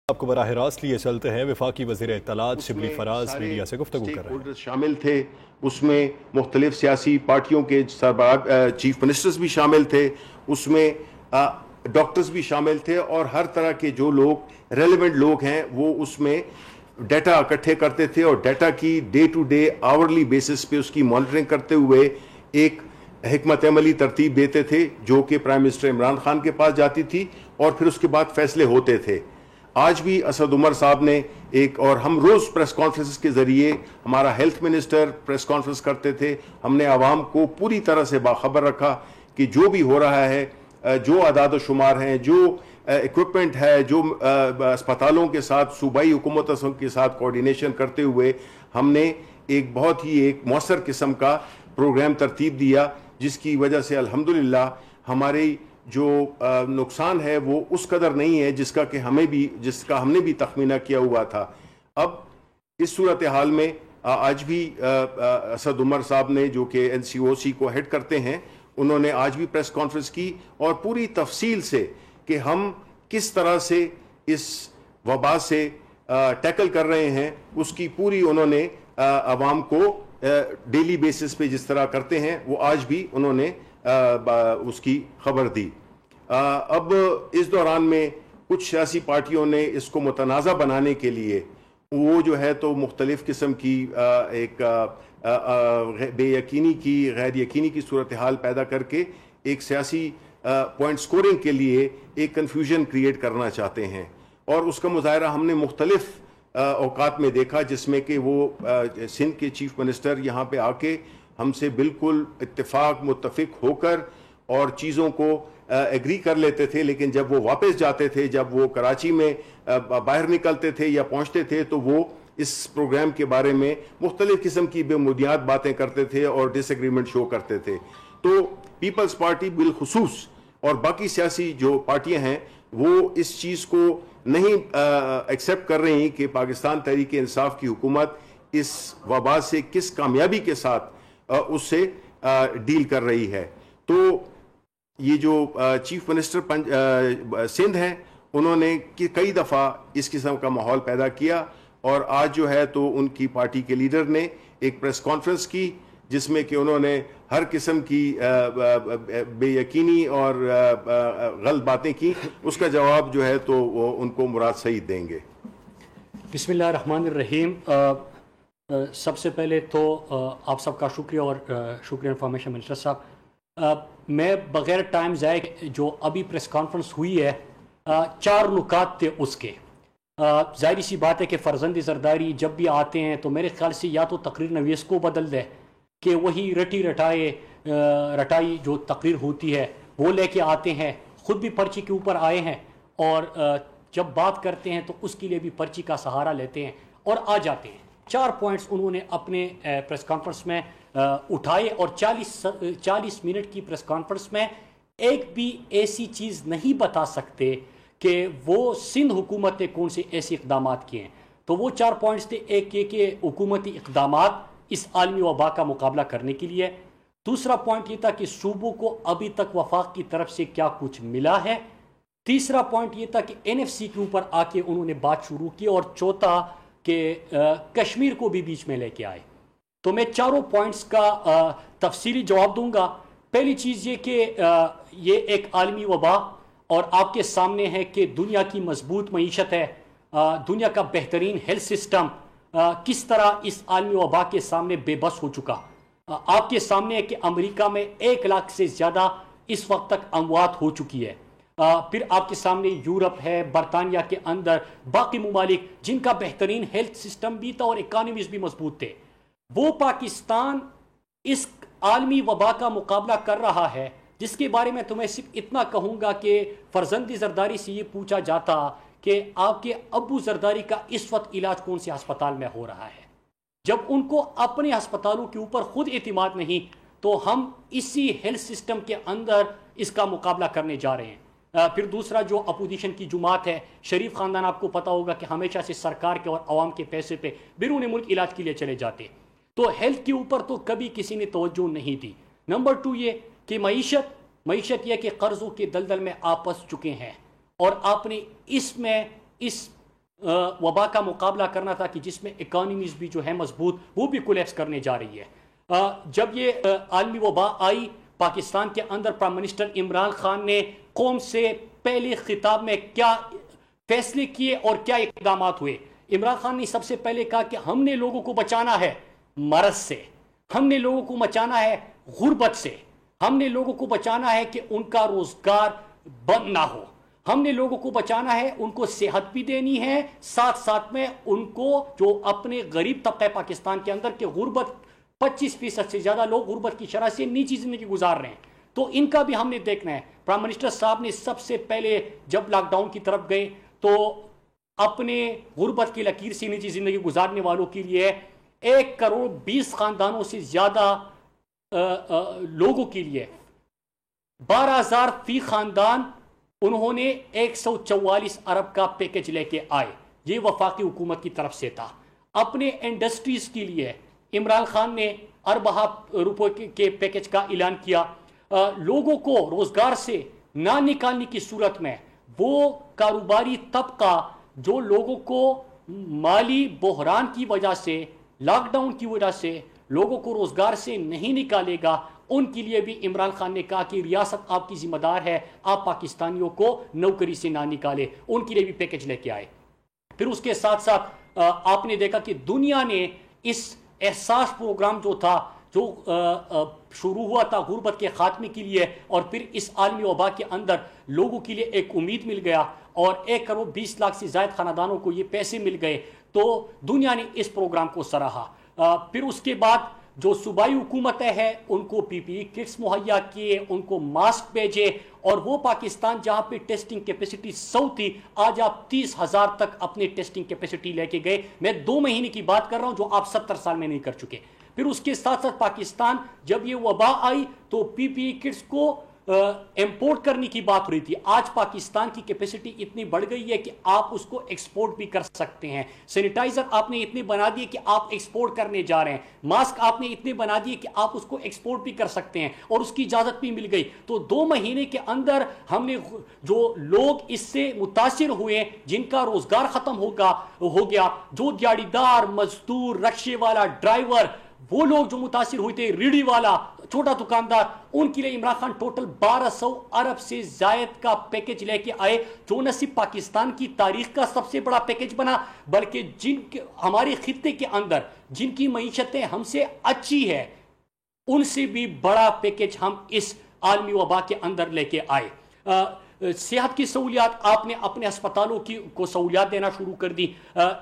آپ کو براہ راست لیے چلتے ہیں۔ وفاقی وزیر اطلاعات شبلی فراز میڈیا سے گفگو کر رہے ہیں۔ شامل تھے، اس میں مختلف سیاسی پارٹیوں کے سربراہ چیف منسٹرز بھی شامل تھے، اس میں ڈاکٹرز بھی شامل تھے، اور ہر طرح کے جو لوگ ریلیونٹ لوگ ہیں وہ اس میں ڈیٹا اکٹھے کرتے تھے، اور ڈیٹا کی day to day hourly basis پہ اس کی مانیٹرنگ کرتے ہوئے ایک حکمت عملی ترتیب دیتے تھے جو کہ پرائم منسٹر عمران خان کے پاس جاتی تھی، اور پھر اس کے بعد فیصلے ہوتے تھے۔ آج بھی اسد عمر صاحب نے اور ہم روز پریس کانفرنس کے ذریعے، ہمارا ہیلتھ منسٹر پریس کانفرنس کرتے تھے، ہم نے عوام کو پوری طرح سے باخبر رکھا کہ جو بھی ہو رہا ہے، جو اعداد و شمار ہیں، جو ایکوپمنٹ ہے، جو اسپتالوں کے ساتھ صوبائی حکومتوں کے ساتھ کوارڈینیشن کرتے ہوئے ہم نے ایک بہت ہی ایک مؤثر قسم کا پروگرام ترتیب دیا، جس کی وجہ سے الحمدللہ ہمارے جو نقصان ہے وہ اس قدر نہیں ہے جس کا ہم نے بھی تخمینہ کیا ہوا تھا۔ اب اس صورتحال میں آج بھی اسد عمر صاحب نے، جو کہ NCOC کو ہیڈ کرتے ہیں، انہوں نے آج بھی پریس کانفرنس کی اور پوری تفصیل سے کہ ہم کس طرح سے اس وبا سے ٹیکل کر رہے ہیں، اس کی پوری انہوں نے عوام کو ڈیلی بیسس پہ جس طرح کرتے ہیں وہ آج بھی انہوں نے اس کی خبر دی۔ اب اس دوران میں کچھ سیاسی پارٹیوں نے اس کو متنازع بنانے کے لیے وہ جو ہے تو مختلف قسم کی ایک بے یقینی کی، غیر یقینی کی صورتحال پیدا کر کے ایک سیاسی پوائنٹ سکورنگ کے لیے ایک کنفیوژن کریٹ کرنا چاہتے ہیں، اور اس کا مظاہرہ ہم نے مختلف اوقات میں دیکھا، جس میں کہ وہ سندھ کے چیف منسٹر یہاں پہ آ کے ہم سے بالکل متفق ہو کر اور چیزوں کو ایگری کر لیتے تھے، لیکن جب وہ واپس جاتے تھے، جب وہ کراچی میں باہر نکلتے تھے یا پہنچتے تھے، تو وہ اس پروگرام کے بارے میں مختلف قسم کی بے بنیاد باتیں کرتے تھے اور ڈس ایگریمنٹ شو کرتے تھے۔ تو پیپلز پارٹی بالخصوص اور باقی سیاسی جو پارٹیاں ہیں وہ اس چیز کو نہیں ایکسیپٹ کر رہی کہ پاکستان تحریک انصاف کی حکومت اس وبا سے کس کامیابی کے ساتھ اس سے ڈیل کر رہی ہے۔ تو یہ جو چیف منسٹر سندھ ہیں، انہوں نے کئی دفعہ اس قسم کا ماحول پیدا کیا، اور آج جو ہے تو ان کی پارٹی کے لیڈر نے ایک پریس کانفرنس کی جس میں کہ انہوں نے ہر قسم کی بے یقینی اور غلط باتیں کی، اس کا جواب جو ہے تو وہ ان کو مراد سعید دیں گے۔ بسم اللہ الرحمن الرحیم۔ سب سے پہلے تو آپ سب کا شکریہ، اور شکریہ انفارمیشن منسٹر صاحب۔ میں بغیر ٹائم ضائع جو ابھی پریس کانفرنس ہوئی ہے، 4 نکات تھے اس کے۔ ظاہری سی بات ہے کہ فرزند زرداری جب بھی آتے ہیں تو میرے خیال سے یا تو تقریر نویس کو بدل دے کہ وہی رٹائی جو تقریر ہوتی ہے وہ لے کے آتے ہیں، خود بھی پرچی کے اوپر آئے ہیں، اور جب بات کرتے ہیں تو اس کے لیے بھی پرچی کا سہارا لیتے ہیں اور آ جاتے ہیں۔ 4 پوائنٹس انہوں نے اپنے پریس کانفرنس میں اٹھائے، اور 40 منٹ کی پریس کانفرنس میں ایک بھی ایسی چیز نہیں بتا سکتے کہ وہ سندھ حکومت نے کون سے ایسے اقدامات کیے ہیں۔ تو وہ 4 پوائنٹس تھے، ایک یہ کہ حکومتی اقدامات اس عالمی وبا کا مقابلہ کرنے کے لیے۔ دوسرا پوائنٹ یہ تھا کہ صوبوں کو ابھی تک وفاق کی طرف سے کیا کچھ ملا ہے۔ تیسرا پوائنٹ یہ تھا کہ NFC کے اوپر آ کے انہوں نے بات شروع کی، اور چوتھا کہ کشمیر کو بھی بیچ میں لے کے آئے۔ تو میں 4 پوائنٹس کا تفصیلی جواب دوں گا۔ پہلی چیز یہ کہ یہ ایک عالمی وبا، اور آپ کے سامنے ہے کہ دنیا کی مضبوط معیشت ہے، دنیا کا بہترین ہیلتھ سسٹم کس طرح اس عالمی وبا کے سامنے بے بس ہو چکا۔ آپ کے سامنے ہے کہ امریکہ میں 1 لاکھ سے زیادہ اس وقت تک اموات ہو چکی ہے۔ پھر آپ کے سامنے یورپ ہے، برطانیہ کے اندر باقی ممالک جن کا بہترین ہیلتھ سسٹم بھی تھا اور اکانومیز بھی مضبوط تھے۔ وہ پاکستان اس عالمی وبا کا مقابلہ کر رہا ہے، جس کے بارے میں تمہیں صرف اتنا کہوں گا کہ فرزند زرداری سے یہ پوچھا جاتا کہ آپ کے ابو زرداری کا اس وقت علاج کون سے ہسپتال میں ہو رہا ہے، جب ان کو اپنے ہسپتالوں کے اوپر خود اعتماد نہیں، تو ہم اسی ہیلتھ سسٹم کے اندر اس کا مقابلہ کرنے جا رہے ہیں۔ پھر دوسرا جو اپوزیشن کی جماعت ہے، شریف خاندان، آپ کو پتا ہوگا کہ ہمیشہ سے سرکار کے اور عوام کے پیسے پہ بیرون ملک علاج کے لیے چلے جاتے، تو ہیلتھ کے اوپر تو کبھی کسی نے توجہ نہیں دی۔ نمبر 2 یہ کہ معیشت یہ کہ قرضوں کے دلدل میں آپ پھنس چکے ہیں، اور آپ نے اس وبا کا مقابلہ کرنا تھا کہ جس میں اکانومیز بھی جو ہے مضبوط وہ بھی کولیپس کرنے جا رہی ہے. جب یہ عالمی وبا آئی پاکستان کے اندر پرائم منسٹر عمران خان نے قوم سے پہلے خطاب میں کیا فیصلے کیے اور کیا اقدامات ہوئے؟ عمران خان نے سب سے پہلے کہا کہ ہم نے لوگوں کو بچانا ہے مرض سے، ہم نے لوگوں کو بچانا ہے غربت سے، ہم نے لوگوں کو بچانا ہے کہ ان کا روزگار بند نہ ہو، ہم نے لوگوں کو بچانا ہے، ان کو صحت بھی دینی ہے، ساتھ ساتھ میں ان کو جو اپنے غریب طبقہ پاکستان کے اندر کے غربت 25% سے زیادہ لوگ غربت کی شرح سے نیچی زندگی گزار رہے ہیں، تو ان کا بھی ہم نے دیکھنا ہے. پرائم منسٹر صاحب نے سب سے پہلے جب لاک ڈاؤن کی طرف گئے تو اپنے غربت کی لکیر سے نیچی زندگی گزارنے والوں کے لیے 1 کروڑ 20 خاندانوں سے زیادہ لوگوں کے لیے 12,000 فی خاندان انہوں نے 144 ارب کا پیکج لے کے آئے. یہ وفاقی حکومت کی طرف سے تھا. اپنے انڈسٹریز کے لیے عمران خان نے اربہ روپے کے پیکج کا اعلان کیا. لوگوں کو روزگار سے نہ نکالنے کی صورت میں وہ کاروباری طبقہ جو لوگوں کو مالی بحران کی وجہ سے لاک ڈاؤن کی وجہ سے لوگوں کو روزگار سے نہیں نکالے گا، ان کے لیے بھی عمران خان نے کہا کہ ریاست آپ کی ذمہ دار ہے، آپ پاکستانیوں کو نوکری سے نہ نکالے. ان کے لیے بھی پیکج لے کے آئے. پھر اس کے ساتھ ساتھ آپ نے دیکھا کہ دنیا نے اس احساس پروگرام جو تھا جو شروع ہوا تھا غربت کے خاتمے کے لیے اور پھر اس عالمی وبا کے اندر لوگوں کے لیے ایک امید مل گیا اور 1 کروڑ 20 لاکھ سے زائد خاندانوں کو یہ پیسے مل گئے، تو دنیا نے اس پروگرام کو سراہا. پھر اس کے بعد جو صوبائی حکومتیں ہیں ان کو پی پی ای کٹس مہیا کیے، ان کو ماسک بھیجے، اور وہ پاکستان جہاں پہ ٹیسٹنگ کیپیسٹی 100 تھی آج آپ 30,000 تک اپنے ٹیسٹنگ کیپیسٹی لے کے گئے. میں 2 مہینے کی بات کر رہا ہوں جو آپ 70 سال میں نہیں کر چکے. پھر اس کے ساتھ ساتھ پاکستان جب یہ وبا آئی تو پی پی ای کٹس کو امپورٹ کرنے کی بات ہو رہی تھی. آج پاکستان کی کیپیسٹی اتنی بڑھ گئی ہے کہ آپ اس کو ایکسپورٹ بھی کر سکتے ہیں. سینیٹائزر آپ نے اتنے بنا دیے کہ آپ ایکسپورٹ کرنے جا رہے ہیں. ماسک آپ نے اتنے بنا دیے کہ آپ اس کو ایکسپورٹ بھی کر سکتے ہیں اور اس کی اجازت بھی مل گئی. تو 2 مہینے کے اندر ہم نے جو لوگ اس سے متاثر ہوئے جن کا روزگار ختم ہو گیا، جو دیہڑی دار مزدور رکشے والا ڈرائیور وہ لوگ جو متاثر ہوئے تھے، ریڑھی والا چھوٹا دکاندار، ان کے لیے عمران خان ٹوٹل 1200 ارب سے زائد کا پیکج لے کے آئے جو نہ صرف پاکستان کی تاریخ کا سب سے بڑا پیکج بنا بلکہ ہمارے خطے کے اندر جن کی معیشتیں ہم سے اچھی ہے ان سے بھی بڑا پیکج ہم اس عالمی وبا کے اندر لے کے آئے. صحت کی سہولیات آپ نے اپنے اسپتالوں کو سہولیات دینا شروع کر دی.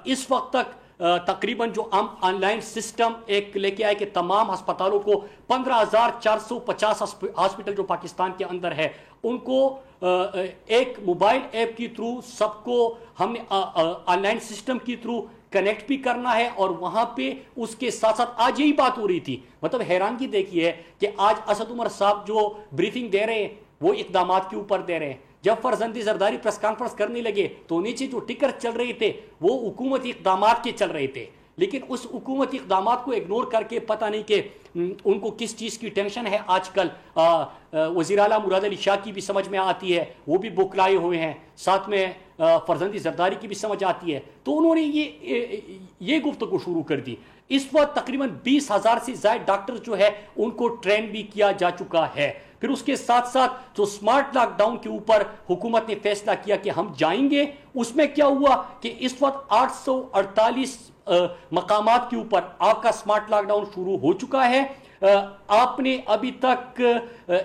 اس وقت تک تقریباً جو ہم آن لائن سسٹم ایک لے کے آئے کہ تمام ہسپتالوں کو 15,450 ہاسپٹل جو پاکستان کے اندر ہے ان کو ایک موبائل ایپ کی تھرو سب کو ہم نے آن لائن سسٹم کی تھرو کنیکٹ بھی کرنا ہے. اور وہاں پہ اس کے ساتھ ساتھ آج یہی بات ہو رہی تھی، مطلب حیرانگی دیکھی ہے کہ آج اسد عمر صاحب جو بریفنگ دے رہے ہیں وہ اقدامات کے اوپر دے رہے ہیں. جب فرزندی زرداری پریس کانفرنس کرنے لگے تو نیچے جو ٹکر چل رہے تھے وہ حکومتی اقدامات کے چل رہے تھے، لیکن اس حکومتی اقدامات کو اگنور کر کے پتہ نہیں کہ ان کو کس چیز کی ٹینشن ہے. آج کل وزیر اعلیٰ مراد علی شاہ کی بھی سمجھ میں آتی ہے، وہ بھی بوکلائے ہوئے ہیں، ساتھ میں فرزندی زرداری کی بھی سمجھ آتی ہے، تو انہوں نے یہ گفتگو شروع کر دی. اس وقت تقریباً 20,000 سے زائد ڈاکٹر جو ہے ان کو ٹرین بھی کیا جا چکا ہے. پھر اس کے ساتھ ساتھ جو سمارٹ لاک ڈاؤن کے اوپر حکومت نے فیصلہ کیا کہ ہم جائیں گے، اس میں کیا ہوا کہ اس وقت 848 مقامات کے اوپر آپ کا سمارٹ لاک ڈاؤن شروع ہو چکا ہے. آپ نے ابھی تک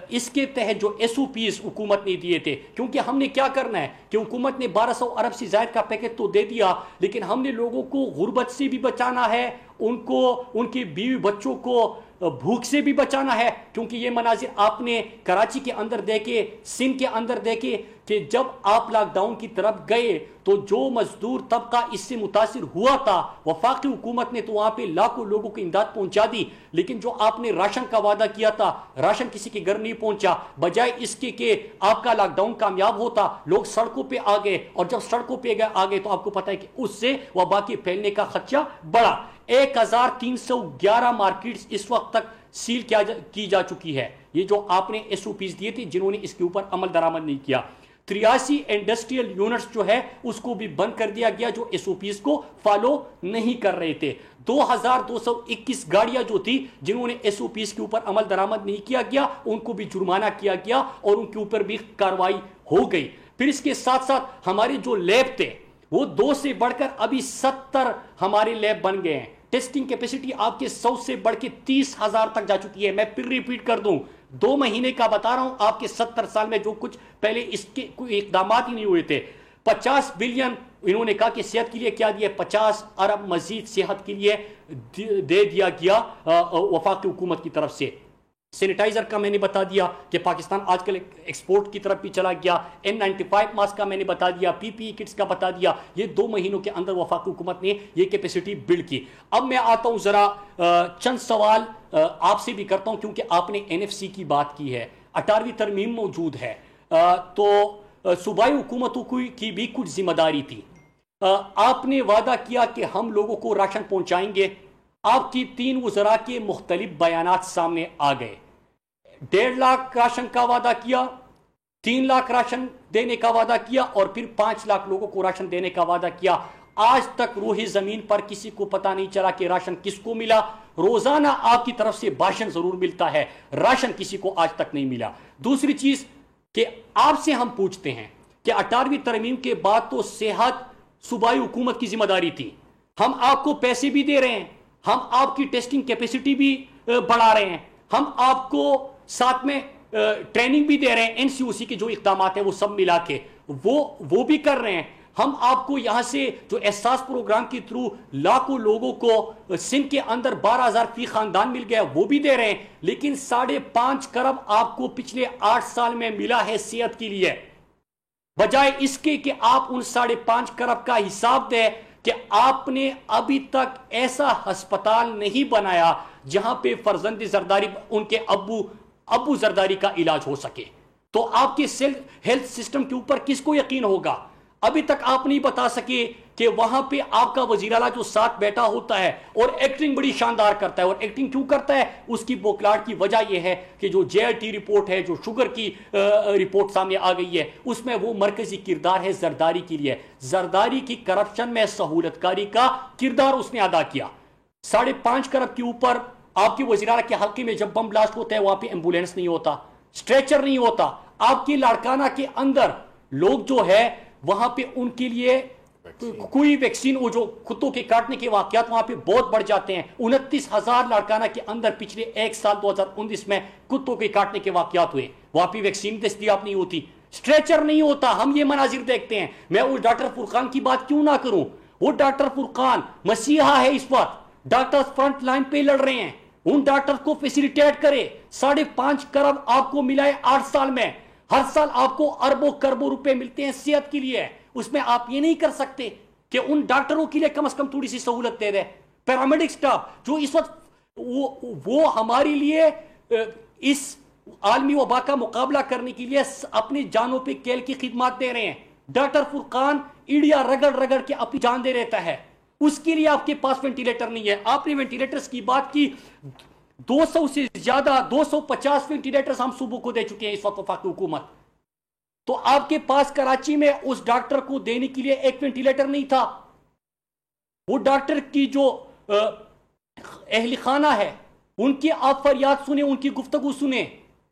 اس کے تحت جو ایس او پیز حکومت نے دیے تھے، کیونکہ ہم نے کیا کرنا ہے کہ حکومت نے 1200 ارب سے زائد کا پیکج تو دے دیا لیکن ہم نے لوگوں کو غربت سے بھی بچانا ہے، ان کے بیوی بچوں کو بھوک سے بھی بچانا ہے. کیونکہ یہ مناظر آپ نے کراچی کے اندر دیکھے، سندھ کے اندر دیکھے کہ جب آپ لاک ڈاؤن کی طرف گئے تو جو مزدور طبقہ اس سے متاثر ہوا تھا، وفاقی حکومت نے تو وہاں پہ لاکھوں لوگوں کو امداد پہنچا دی، لیکن جو آپ نے راشن کا وعدہ کیا تھا راشن کسی کے گھر نہیں پہنچا. بجائے اس کے کہ آپ کا لاک ڈاؤن کامیاب ہوتا، لوگ سڑکوں پہ آ گئے، اور جب سڑکوں پہ آ گئے تو آپ کو پتا ہے کہ اس سے وبا کے پھیلنے کا خدشہ بڑھا. 1311 مارکیٹس اس وقت تک سیل کی جا چکی ہے. یہ جو آپ نے ایس او پیز دیے تھے جنہوں نے اس کے اوپر عمل درآمد نہیں کیا. 83 انڈسٹریل یونٹس جو ہے اس کو بھی بند کر دیا گیا جو ایس او پیز کو فالو نہیں کر رہے تھے. 2221 گاڑیاں جو تھی جنہوں نے ایس او پیز کے اوپر عمل درآمد نہیں کیا گیا ان کو بھی جرمانہ کیا گیا اور ان کے اوپر بھی کارروائی ہو گئی. پھر اس کے ساتھ ساتھ ہمارے جو لیب تھے وہ 2 سے بڑھ کر ابھی 70 ہمارے لیب بن گئے ہیں. ٹیسٹنگ کیپیسٹی آپ کے 100 سے بڑھ کے 30,000 تک جا چکی ہے. میں پھر ریپیٹ کر دوں 2 مہینے کا بتا رہا ہوں آپ کے 70 سال میں جو کچھ پہلے اس کے کوئی اقدامات ہی نہیں ہوئے تھے. 50 بلین انہوں نے کہا کہ صحت کے لیے کیا دیا, 50 ارب مزید صحت کے لیے دے دیا گیا وفاقی حکومت کی طرف سے. سینیٹائزر کا میں نے بتا دیا کہ پاکستان آج کل ایکسپورٹ کی طرف بھی چلا گیا. N95 ماسک کا میں نے بتا دیا, PPE کٹس کا بتا دیا. یہ 2 مہینوں کے اندر وفاقی حکومت نے یہ کیپیسٹی بلڈ کی. اب میں آتا ہوں ذرا چند سوال آپ سے بھی کرتا ہوں کیونکہ آپ نے NFC کی بات کی ہے, 18ویں ترمیم موجود ہے, تو صوبائی حکومتوں کی بھی کچھ ذمہ داری تھی. آپ نے وعدہ کیا کہ ہم لوگوں کو راشن پہنچائیں گے. آپ کی 3 وزراء کے مختلف بیانات سامنے آ گئے. 1.5 لاکھ راشن کا وعدہ کیا, 3 لاکھ راشن دینے کا وعدہ کیا اور پھر 5 لاکھ لوگوں کو راشن دینے کا وعدہ کیا. آج تک روح زمین پر کسی کو پتا نہیں چلا کہ راشن کس کو ملا. روزانہ آپ کی طرف سے بھاشن ضرور ملتا ہے, راشن کسی کو آج تک نہیں ملا. دوسری چیز کہ آپ سے ہم پوچھتے ہیں کہ 18ویں ترمیم کے بعد تو صحت صوبائی حکومت کی ذمہ داری تھی. ہم آپ کو پیسے بھی دے رہے ہیں, ہم آپ کی ٹیسٹنگ کیپیسٹی بھی بڑھا رہے ہیں, ہم آپ کو ساتھ میں ٹریننگ بھی دے رہے ہیں. NCOC کے جو اقدامات ہیں وہ سب ملا کے وہ بھی کر رہے ہیں. ہم آپ کو یہاں سے جو احساس پروگرام کے تھرو لاکھوں لوگوں کو سندھ کے اندر 12,000 فی خاندان مل گیا وہ بھی دے رہے ہیں. لیکن 5.5 کروڑ آپ کو پچھلے 8 سال میں ملا ہے صحت کے لیے, بجائے اس کے کہ آپ ان 5.5 کروڑ کا حساب دیں کہ آپ نے ابھی تک ایسا ہسپتال نہیں بنایا جہاں پہ فرزند زرداری ان کے ابو زرداری کا علاج ہو سکے. تو آپ کے ہیلتھ سسٹم کے اوپر کس کو یقین ہوگا؟ ابھی تک آپ نہیں بتا سکے کہ وہاں پہ آپ کا وزیر اعلیٰ جو ساتھ بیٹھا ہوتا ہے اور ایکٹنگ بڑی شاندار کرتا ہے. اور ایکٹنگ کیوں کرتا ہے؟ اس کی بوکلاٹ کی وجہ یہ ہے کہ جو JRT رپورٹ ہے, جو شوگر کی رپورٹ سامنے آ گئی ہے, اس میں وہ مرکزی کردار ہے زرداری کے لیے. زرداری کی کرپشن میں سہولت کاری کا کردار اس نے ادا کیا. 5.5 کروڑ کے اوپر آپ کے وزیر اعلیٰ کے حلقے میں جب بم بلاسٹ ہوتا ہے وہاں پہ ایمبولینس نہیں ہوتا, اسٹریچر نہیں ہوتا. آپ کی لاڑکانہ کے اندر لوگ جو ہے وہاں پہ ان کے لیے کوئی ویکسین, وہ جو کتوں کے کاٹنے کے واقعات وہاں پہ بہت بڑھ جاتے ہیں. 29,000 لاڑکانہ کے اندر پچھلے 1 سال 2019 میں کتوں کے کاٹنے کے واقعات ہوئے, وہاں پہ ویکسین دستیاب نہیں ہوتی, اسٹریچر نہیں ہوتا. ہم یہ مناظر دیکھتے ہیں. میں وہ ڈاکٹر فرقان کی بات کیوں نہ کروں؟ وہ ڈاکٹر فرقان مسیحا ہے, اس وقت ڈاکٹر فرنٹ لائن پہ لڑ رہے ہیں. ان ڈاکٹر کو فیسیلیٹیٹ کرے. 5.5 کروڑ آپ کو ملا ہے 8 سال میں. ہر سال آپ کو اربوں کربوں روپے ملتے ہیں صحت کے لیے. اس میں آپ یہ نہیں کر سکتے کہ ان ڈاکٹروں کے لیے کم از کم تھوڑی سی سہولت دے دیں. پیرامیڈک سٹاف جو اس وقت وہ ہمارے لیے اس عالمی وبا کا مقابلہ کرنے کے لیے اپنی جانوں پہ کیل کی خدمات دے رہے ہیں. ڈاکٹر فرقان ایڑیا رگڑ رگڑ کے اپنی جان دے رہتا ہے. اس کے لیے آپ کے پاس وینٹیلیٹر نہیں ہے. آپ نے وینٹیلیٹرز کی بات کی, 200 سے زیادہ 250 وینٹیلیٹرز ہم صوبوں کو دے چکے ہیں اس وقت وفاقی حکومت. تو آپ کے پاس کراچی میں اس ڈاکٹر کو دینے کے لیے ایک وینٹیلیٹر نہیں تھا. وہ ڈاکٹر کی جو اہل خانہ ہے ان کی آپ فریاد سنیں, ان کی گفتگو سنیں,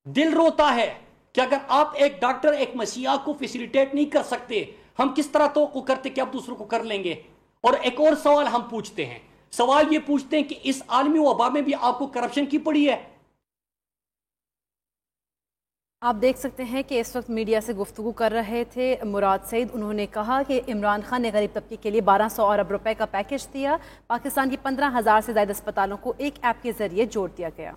دل روتا ہے کہ اگر آپ ایک ڈاکٹر ایک مسیحا کو فیسیلیٹیٹ نہیں کر سکتے, ہم کس طرح توقع کرتے کہ آپ دوسروں کو کر لیں گے. اور ایک اور سوال ہم پوچھتے ہیں, سوال یہ پوچھتے ہیں کہ اس عالمی وبا میں بھی آپ کو کرپشن کی پڑی ہے. آپ دیکھ سکتے ہیں کہ اس وقت میڈیا سے گفتگو کر رہے تھے مراد سعید. انہوں نے کہا کہ عمران خان نے غریب طبقے کے لیے 1200 ارب روپے کا پیکج دیا. پاکستان کی 15,000 سے زائد اسپتالوں کو ایک ایپ کے ذریعے جوڑ دیا گیا.